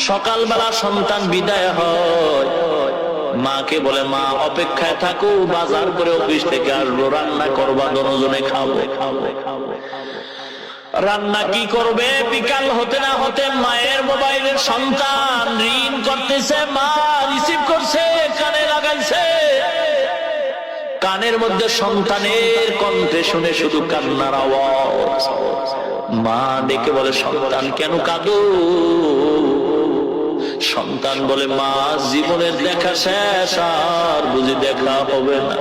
সকালবেলা সন্তান বিদায় হয়, মাকে বলে মা অপেক্ষায় থাকো, বাজার করে অফিস থেকে আসবো, রান্না করবা, দুজনে খাবো। রান্না কি করবে? বিকাল হতে না হতে মায়ের মোবাইলে সন্তান রিং করতেছে, মা রিসিভ করছে, কানে লাগাইছে, কানের মধ্যে সন্তানের কণ্ঠে শুনে শুধু কান্নার আওয়াজ। মা ডেকে বলে সন্তান কেন কাঁদো? সন্তান বলে মা জীবনের দেখা শেষ, আর বুঝি দেখা হবে না।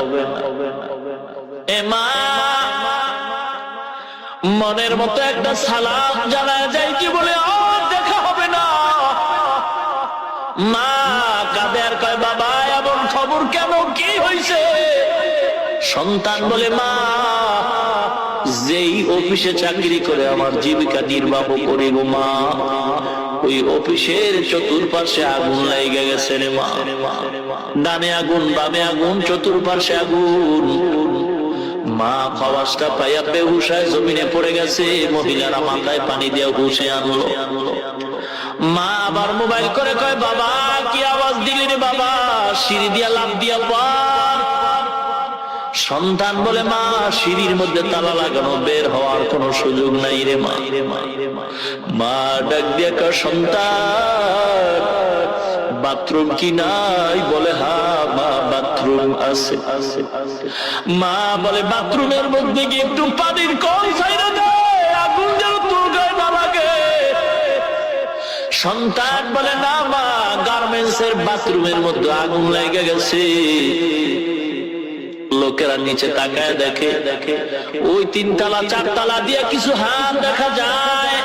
এ মা, মনের মতো একটা সালাম জানা যায় কি বলে আর দেখা হবে না। মা কাঁদে আর কয় বাবা এমন খবর কেন, কি হয়েছে? সন্তান বলে মা যেই অফিসে চাকরি করে আমার জীবিকা নির্বাহ করি গো মা, ওই অফিসের চতুর্পাশে আগুন লেগে গেছে রে মা। ডানে আগুন, বামে আগুন, চতুর্পাশে আগুন। মা খাওয়াজটা পাইয়া বেহুশায় জমিনে পড়ে গেছে। মহিলারা মাথায় পানি দিয়ে হুশে আনলো। মা আবার মোবাইল করে কয় বাবা কি আওয়াজ দিলি রে বাবা? সিঁড়ি দিয়া লাফ দিয়া পার। সন্তান বলে মা সিঁড়ির মধ্যে তালা লাগানো, বের হওয়ার কোন সুযোগ নাই রে মা। মা ডাক দিয়া কয় সন্তান বাথরুম কি নাই? বলে হ্যাঁ মা বাথরুম আছে। মা বলে বাথরুমের মধ্যে গিয়ে একটু পানির কল ছাইরা দে, আগুন যেন তোর গায়ে না লাগে। সন্তান বলে না মা, গার্মেন্টস এর বাথরুমের মধ্যে আগুন লেগে গেছে। লোকেরা নিচে তাকায় দেখে ওই 3 তলা 4 তলা দিয়ে কিছু হাত দেখা যায়।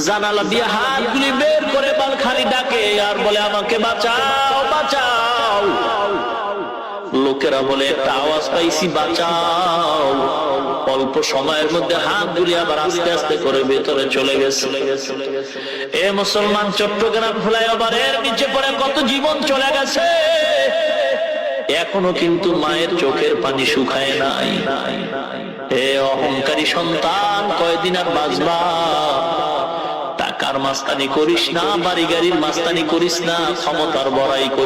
জানালা দিয়ে হাতগুলি বের করে বালখানি ডাকে আর বলে আমাকে বাঁচাও বাঁচাও। লোকেরা বলে একটা আওয়াজ পাইছি, বাঁচাও। অল্প সময়ের মধ্যে হাতগুলি আবার আস্তে আস্তে করে ভেতরে চলে গেছে। এ মুসলমান, চট্টগ্রাম ফ্লাইওভারের নিচে পড়ে কত জীবন চলে গেছে, এখনো কিন্তু মায়ের চোখের পানি শুকায় নাই। এ অহংকারী সন্তান, কয়দিন আর বাঁচবা? টাকার মাস্তানি করিস না, বাড়ি গাড়ির মাস্তানি করিস না, ক্ষমতার বড়াই করিস